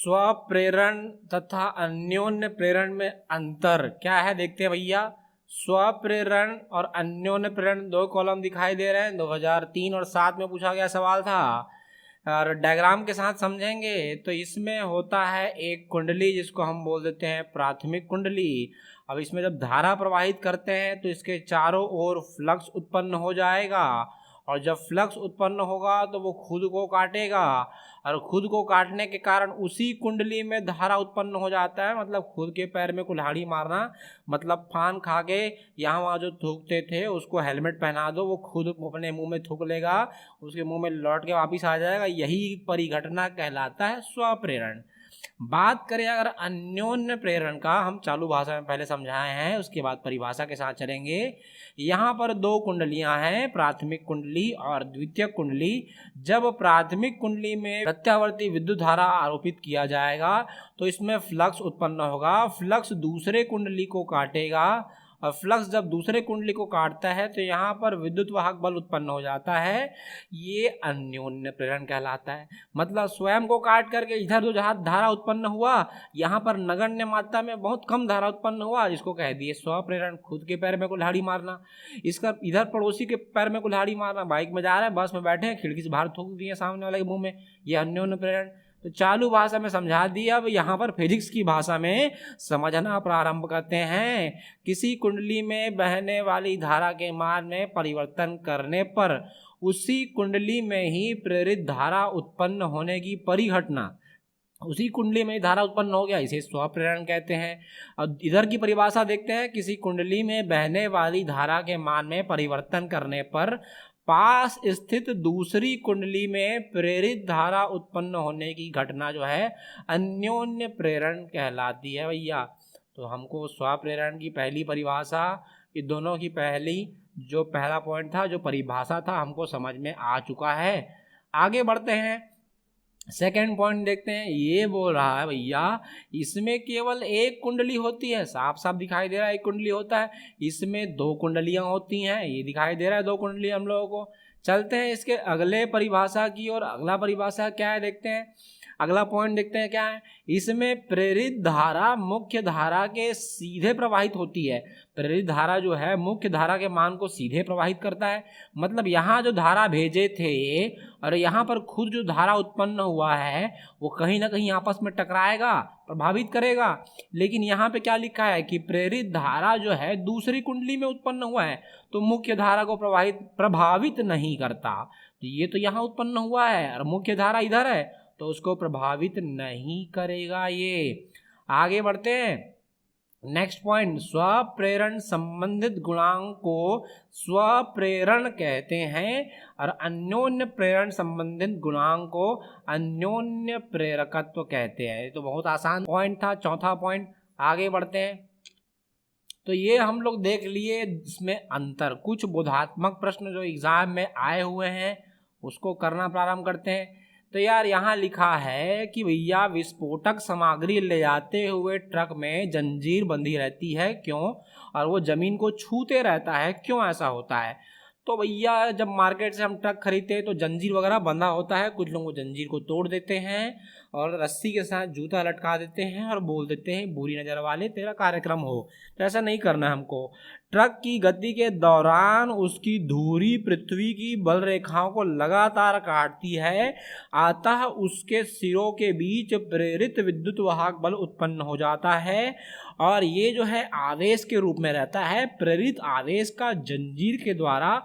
स्वप्रेरण तथा अन्योन्य प्रेरण में अंतर क्या है देखते हैं भैया। स्वप्रेरण और अन्योन्य प्रेरण दो कॉलम दिखाई दे रहे हैं, 2003 और 7 में पूछा गया सवाल था। और डायग्राम के साथ समझेंगे तो इसमें होता है एक कुंडली जिसको हम बोल देते हैं प्राथमिक कुंडली। अब इसमें जब धारा प्रवाहित करते हैं तो इसके चारों ओर फ्लक्स उत्पन्न हो जाएगा, और जब फ्लक्स उत्पन्न होगा तो वो खुद को काटेगा, और खुद को काटने के कारण उसी कुंडली में धारा उत्पन्न हो जाता है। मतलब खुद के पैर में कुल्हाड़ी मारना, मतलब फान खा के यहाँ वहाँ जो थूकते थे उसको हेलमेट पहना दो, वो खुद अपने मुंह में थूक लेगा, उसके मुंह में लौट के वापिस आ जाएगा। यही परिघटना कहलाता है स्वप्रेरण। बात करें अगर अन्योन्य प्रेरण का, हम चालू भाषा में पहले समझाए हैं, उसके बाद परिभाषा के साथ चलेंगे। यहाँ पर दो कुंडलियां हैं, प्राथमिक कुंडली और द्वितीयक कुंडली। जब प्राथमिक कुंडली में प्रत्यावर्ती विद्युत धारा आरोपित किया जाएगा तो इसमें फ्लक्स उत्पन्न होगा। फ्लक्स दूसरे कुंडली को काटेगा, और फ्लक्स जब दूसरे कुंडली को काटता है तो यहाँ पर विद्युत वाहक बल उत्पन्न हो जाता है। ये अन्योन्य प्रेरण कहलाता है। मतलब स्वयं को काट करके इधर जो धारा उत्पन्न हुआ, यहाँ पर नगण्य मात्रा में बहुत कम धारा उत्पन्न हुआ, जिसको कह दिए स्वप्रेरण। खुद के पैर में कुल्हाड़ी मारना, इसका इधर पड़ोसी के पैर में कुल्हाड़ी मारना, बाइक में जा रहे हैं, बस में बैठे हैं, खिड़की से बाहर थूक दिए सामने वाले के मुंह में, ये अन्योन्य प्रेरण। तो चालू भाषा में समझा दिया। अब यहाँ पर फिजिक्स की भाषा में समझना प्रारंभ करते हैं। किसी कुंडली में बहने वाली धारा के मान में परिवर्तन करने पर उसी कुंडली में ही प्रेरित धारा उत्पन्न होने की परिघटना, उसी कुंडली में धारा उत्पन्न हो गया, इसे स्वप्रेरण कहते हैं। अब इधर की परिभाषा देखते हैं। किसी कुंडली में बहने वाली धारा के मान में परिवर्तन करने पर पास स्थित दूसरी कुंडली में प्रेरित धारा उत्पन्न होने की घटना जो है अन्योन्य प्रेरण कहलाती है भैया। तो हमको स्वप्रेरण की पहली परिभाषा, ये दोनों की पहली जो पहला पॉइंट था, जो परिभाषा था, हमको समझ में आ चुका है। आगे बढ़ते हैं, सेकेंड पॉइंट देखते हैं। ये बोल रहा है भैया इसमें केवल एक कुंडली होती है, साफ साफ दिखाई दे रहा है एक कुंडली होता है, इसमें दो कुंडलियां होती हैं, ये दिखाई दे रहा है दो कुंडली हम लोगों को। चलते हैं इसके अगले परिभाषा की और। अगला परिभाषा क्या है देखते हैं, अगला पॉइंट देखते हैं क्या है। इसमें प्रेरित धारा मुख्य धारा के सीधे प्रवाहित होती है। प्रेरित धारा जो है मुख्य धारा के मान को सीधे प्रवाहित करता है। मतलब यहाँ जो धारा भेजे थे और यहाँ पर खुद जो धारा उत्पन्न हुआ है वो कहीं ना कहीं आपस में टकराएगा, प्रभावित करेगा। लेकिन यहाँ पे क्या लिखा है कि प्रेरित धारा जो है दूसरी कुंडली में उत्पन्न हुआ है तो मुख्य धारा को प्रभावित नहीं करता। तो ये तो यहाँ उत्पन्न हुआ है और मुख्य धारा इधर है तो उसको प्रभावित नहीं करेगा ये। आगे बढ़ते हैं, नेक्स्ट पॉइंट। स्वप्रेरण संबंधित गुणांक को स्वप्रेरण कहते हैं और अन्योन्य प्रेरण संबंधित गुणांक को अन्योन्य प्रेरकत्व कहते हैं। ये तो बहुत आसान पॉइंट था, चौथा पॉइंट। आगे बढ़ते हैं, तो ये हम लोग देख लिए इसमें अंतर। कुछ बोधात्मक प्रश्न जो एग्जाम में आए हुए हैं उसको करना प्रारंभ करते हैं। तो यार यहाँ लिखा है कि भैया विस्फोटक सामग्री ले जाते हुए ट्रक में जंजीर बंधी रहती है, क्यों? और वो जमीन को छूते रहता है, क्यों ऐसा होता है? तो भैया जब मार्केट से हम ट्रक खरीदते हैं तो जंजीर वगैरह बंधा होता है, कुछ लोग वो जंजीर को तोड़ देते हैं और रस्सी के साथ जूता लटका देते हैं और बोल देते हैं बुरी नज़र वाले तेरा कार्यक्रम हो। तो ऐसा नहीं करना है हमको। ट्रक की गति के दौरान उसकी धुरी पृथ्वी की बल रेखाओं को लगातार काटती है, अतः उसके सिरों के बीच प्रेरित विद्युत वाहक बल उत्पन्न हो जाता है और ये जो है आवेश के रूप में रहता है। प्रेरित आवेश का जंजीर के द्वारा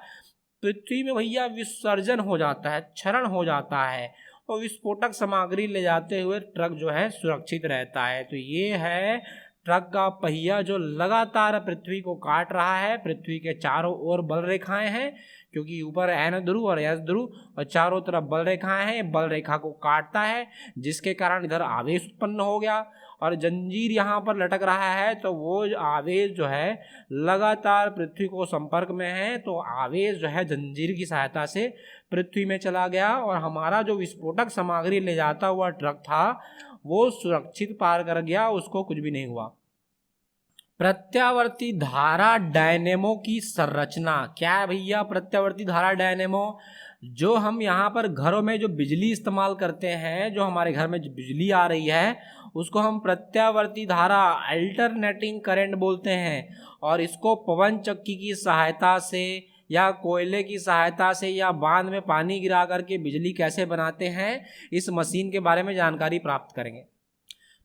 पृथ्वी में भैया विसर्जन हो जाता है, क्षरण हो जाता है और विस्फोटक सामग्री ले जाते हुए ट्रक जो है सुरक्षित रहता है। तो ये है ट्रक का पहिया जो लगातार पृथ्वी को काट रहा है। पृथ्वी के चारों ओर बल रेखाएं हैं, क्योंकि ऊपर एन ध्रुव और एस ध्रुव और चारों तरफ बल रेखाएं हैं। बल रेखा को काटता है जिसके कारण इधर आवेश उत्पन्न हो गया और जंजीर यहाँ पर लटक रहा है, तो वो आवेश जो है लगातार पृथ्वी को संपर्क में है, तो आवेश जो है जंजीर की सहायता से पृथ्वी में चला गया और हमारा जो विस्फोटक सामग्री ले जाता हुआ ट्रक था वो सुरक्षित पार कर गया, उसको कुछ भी नहीं हुआ। प्रत्यावर्ती धारा डायनेमो की संरचना क्या है भैया? प्रत्यावर्ती धारा डायनेमो, जो हम यहाँ पर घरों में जो बिजली इस्तेमाल करते हैं, जो हमारे घर में जो बिजली आ रही है उसको हम प्रत्यावर्ती धारा अल्टरनेटिंग करंट बोलते हैं। और इसको पवन चक्की की सहायता से या कोयले की सहायता से या बांध में पानी गिरा करके बिजली कैसे बनाते हैं, इस मशीन के बारे में जानकारी प्राप्त करेंगे।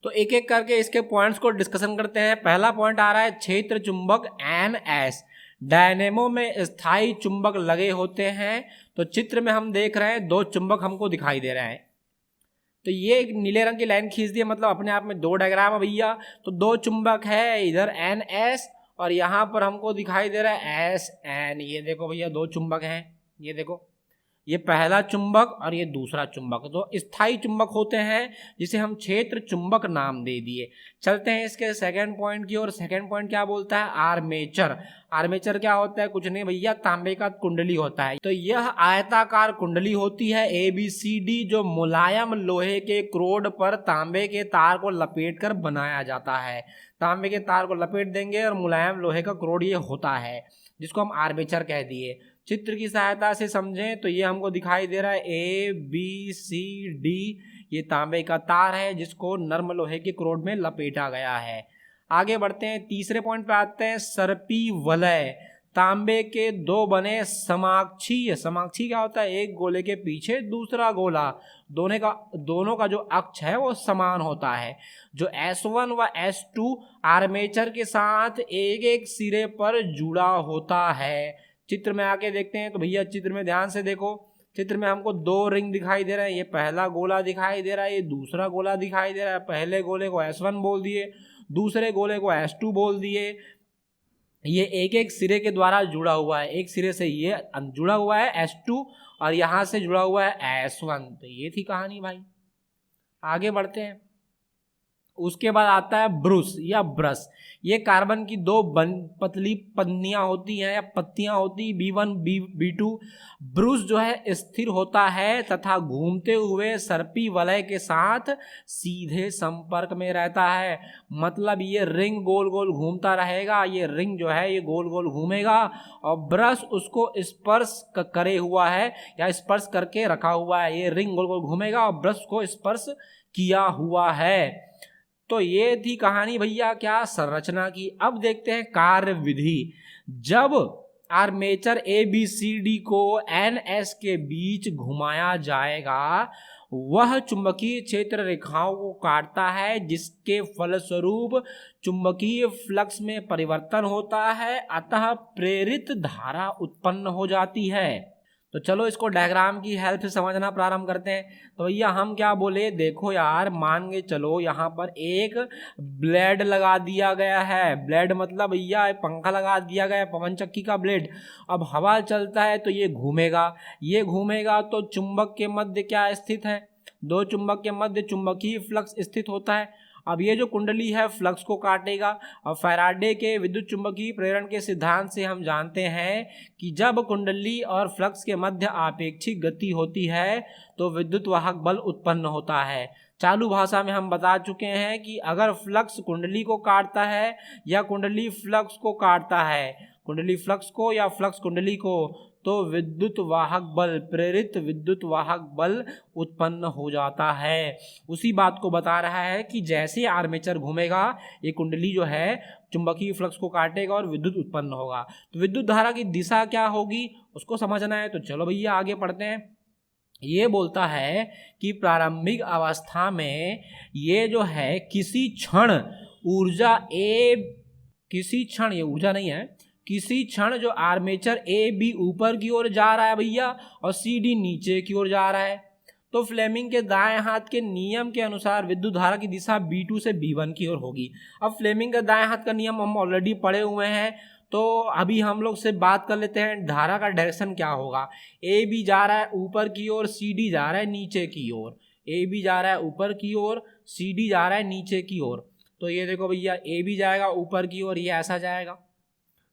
तो एक एक करके इसके पॉइंट्स को डिस्कशन करते हैं। पहला पॉइंट आ रहा है क्षेत्र चुंबक NS। डायनेमो में स्थायी चुंबक लगे होते हैं। तो चित्र में हम देख रहे हैं 2 चुंबक हमको दिखाई दे रहे हैं। तो ये एक नीले रंग की लाइन खींच दी है, मतलब अपने आप में 2 डायग्राम है भैया। तो 2 चुंबक है, इधर NS और यहाँ पर हमको दिखाई दे रहा है SN। ये देखो भैया 2 चुंबक हैं, ये देखो, ये पहला चुंबक और ये दूसरा चुंबक। तो स्थायी चुंबक होते हैं जिसे हम क्षेत्र चुंबक नाम दे दिए। चलते हैं इसके सेकंड पॉइंट की ओर। सेकंड पॉइंट क्या बोलता है? आर्मेचर। आर्मेचर क्या होता है? कुछ नहीं भैया, तांबे का कुंडली होता है। तो यह आयताकार कुंडली होती है ABCD, जो मुलायम लोहे के क्रोड पर तांबे के तार को लपेट कर बनाया जाता है। तांबे के तार को लपेट देंगे और मुलायम लोहे का क्रोड ये होता है, जिसको हम आर्मेचर कह दिए। चित्र की सहायता से समझें तो ये हमको दिखाई दे रहा है ABCD, ये तांबे का तार है जिसको नर्म लोहे के क्रोड में लपेटा गया है। आगे बढ़ते हैं, तीसरे पॉइंट पे आते हैं, सर्पी वलय। तांबे के 2 बने समाक्षीय। समाक्षीय क्या होता है? एक गोले के पीछे दूसरा गोला, दोनों का जो अक्ष है वो समान होता है। जो S1 व S2 आर्मेचर के साथ एक एक सिरे पर जुड़ा होता है। चित्र में आके देखते हैं। तो भैया चित्र में ध्यान से देखो, चित्र में हमको 2 रिंग दिखाई दे रहे हैं। ये पहला गोला दिखाई दे रहा है, ये दूसरा गोला दिखाई दे रहा है। पहले गोले को S1 बोल दिए, दूसरे गोले को S2 बोल दिए। ये एक एक सिरे के द्वारा जुड़ा हुआ है। एक सिरे से ये जुड़ा हुआ है S2 और यहाँ से जुड़ा हुआ है S1। तो ये थी कहानी भाई। आगे बढ़ते हैं। उसके बाद आता है ब्रूस या ब्रश। ये कार्बन की 2 पतली पन्नियां होती हैं या पत्तियां होती, B1 B2। ब्रूस जो है स्थिर होता है तथा घूमते हुए सर्पी वलय के साथ सीधे संपर्क में रहता है। मतलब ये रिंग गोल गोल घूमता रहेगा, ये रिंग जो है ये गोल गोल घूमेगा और ब्रश उसको स्पर्श करे हुआ है या स्पर्श करके रखा हुआ है। ये रिंग गोल गोल घूमेगा और ब्रश को स्पर्श किया हुआ है। तो ये थी कहानी भैया क्या? संरचना की। अब देखते हैं कार्य विधि। जब आर्मेचर ABCD को NS के बीच घुमाया जाएगा, वह चुंबकीय क्षेत्र रेखाओं को काटता है, जिसके फलस्वरूप चुंबकीय फ्लक्स में परिवर्तन होता है, अतः प्रेरित धारा उत्पन्न हो जाती है। तो चलो इसको डायग्राम की हेल्प से समझना प्रारंभ करते हैं। तो भैया हम क्या बोले, देखो यार, मान के चलो यहाँ पर एक ब्लेड लगा दिया गया है। ब्लेड मतलब भैया पंखा लगा दिया गया है, पवन चक्की का ब्लेड। अब हवा चलता है तो ये घूमेगा, ये घूमेगा तो चुंबक के मध्य क्या स्थित है? 2 चुंबक के मध्य चुंबकीय फ्लक्स स्थित होता है। अब ये जो कुंडली है फ्लक्स को काटेगा। और फैराडे के विद्युत चुंबकीय प्रेरण के सिद्धांत से हम जानते हैं कि जब कुंडली और फ्लक्स के मध्य आपेक्षिक गति होती है तो विद्युत वाहक बल उत्पन्न होता है। चालू भाषा में हम बता चुके हैं कि अगर फ्लक्स कुंडली को काटता है या कुंडली फ्लक्स को काटता है, कुंडली फ्लक्स को या फ्लक्स कुंडली को, तो विद्युत वाहक बल, प्रेरित विद्युत वाहक बल उत्पन्न हो जाता है। उसी बात को बता रहा है कि जैसे आर्मेचर घूमेगा, ये कुंडली जो है चुंबकीय फ्लक्स को काटेगा और विद्युत उत्पन्न होगा। तो विद्युत धारा की दिशा क्या होगी उसको समझना है। तो चलो भैया आगे पढ़ते हैं। ये बोलता है कि प्रारंभिक अवस्था में ये जो है किसी क्षण ऊर्जा ये ऊर्जा नहीं है, किसी क्षण जो आर्मेचर AB ऊपर की ओर जा रहा है भैया और CD नीचे की ओर जा रहा है, तो फ्लेमिंग के दाएं हाथ के नियम के अनुसार विद्युत धारा की दिशा B2 से B1 की ओर होगी। अब फ्लेमिंग का दाएं हाथ का नियम हम ऑलरेडी पढ़े हुए हैं, तो अभी हम लोग से बात कर लेते हैं धारा का डायरेक्शन क्या होगा। AB जा रहा है ऊपर की ओर, CD जा रहा है नीचे की ओर। AB जा रहा है ऊपर की ओर, CD जा रहा है नीचे की ओर। तो ये देखो भैया, AB जाएगा ऊपर की ओर, ये ऐसा जाएगा,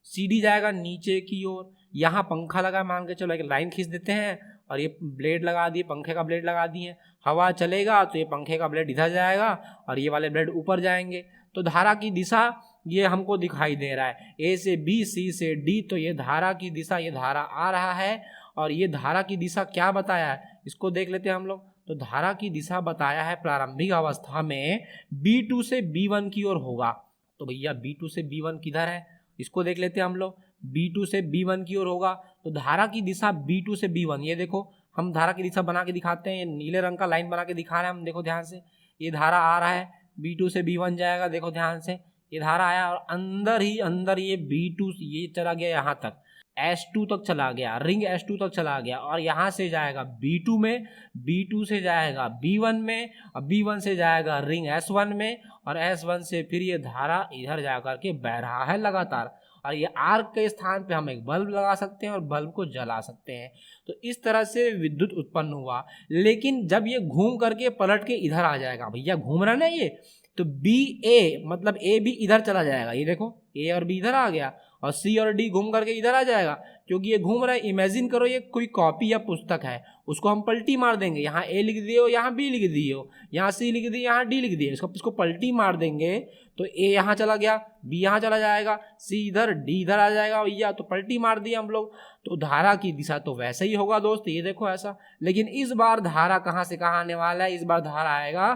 CD जाएगा नीचे की ओर। यहाँ पंखा लगा, मान के चलो एक लाइन खींच देते हैं और ये ब्लेड लगा दिए, पंखे का ब्लेड लगा दिए। हवा चलेगा तो ये पंखे का ब्लेड इधर जाएगा और ये वाले ब्लेड ऊपर जाएंगे। तो धारा की दिशा ये हमको दिखाई दे रहा है, A से B, C से D। तो ये धारा की दिशा, ये धारा आ रहा है और ये धारा की दिशा क्या बताया है इसको देख लेते हैं हम लोग। तो धारा की दिशा बताया है प्रारंभिक अवस्था में B2 से B1 की ओर होगा। तो भैया B2 से B1 किधर है इसको देख लेते हैं हम लोग। B2 से B1 की ओर होगा तो धारा की दिशा B2 से B1, ये देखो हम धारा की दिशा बना के दिखाते हैं, ये नीले रंग का लाइन बना के दिखा रहे हैं हम, देखो ध्यान से। ये धारा आ रहा है B2 से B1 जाएगा, देखो ध्यान से ये धारा आया और अंदर ही अंदर ये B2 ये चला गया यहाँ तक, S2 तक चला गया, रिंग S2 तक चला गया और यहाँ से जाएगा B2 में, B2 से जाएगा B1 में और B1 से जाएगा रिंग S1 में और S1 से फिर ये धारा इधर जा करके बह रहा है लगातार। और ये आर्क के स्थान पे हम एक बल्ब लगा सकते हैं और बल्ब को जला सकते हैं। तो इस तरह से विद्युत उत्पन्न हुआ। लेकिन जब ये घूम करके पलट के इधर आ जाएगा, भैया घूम रहा है ना ये, तो बी ए मतलब ए भी इधर चला जाएगा, ये देखो ए और बी इधर आ गया और सी और डी घूम करके इधर आ जाएगा क्योंकि ये घूम रहा है। इमेजिन करो ये कोई कॉपी या पुस्तक है, उसको हम पलटी मार देंगे, यहाँ ए लिख दिए हो यहाँ बी लिख दिए हो, यहाँ सी लिख दिए यहाँ डी लिख दिए, इसको पलटी मार देंगे तो ए यहाँ चला गया, बी यहाँ चला जाएगा, सी इधर डी इधर आ जाएगा भैया, तो पलटी मार दिया हम लोग। तो धारा की दिशा तो वैसे ही होगा दोस्त, ये देखो ऐसा। लेकिन इस बार धारा कहाँ से कहाँ आने वाला है, इस बार धारा आएगा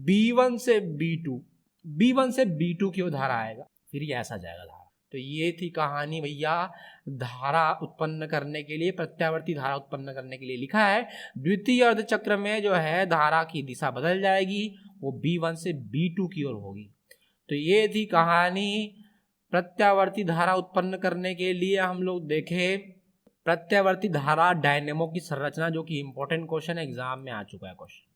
B1 से B2, B1 से B2 की ओर धारा आएगा, फिर ये ऐसा जाएगा धारा। तो ये थी कहानी भैया, धारा उत्पन्न करने के लिए, प्रत्यावर्ती धारा उत्पन्न करने के लिए लिखा है। द्वितीय अर्धचक्र में जो है धारा की दिशा बदल जाएगी, वो B1 से B2 की ओर होगी। तो ये थी कहानी प्रत्यावर्ती धारा उत्पन्न करने के लिए। हम लोग देखे प्रत्यावर्ती धारा डायनेमो की संरचना, जो कि इंपॉर्टेंट क्वेश्चन एग्जाम में आ चुका है क्वेश्चन।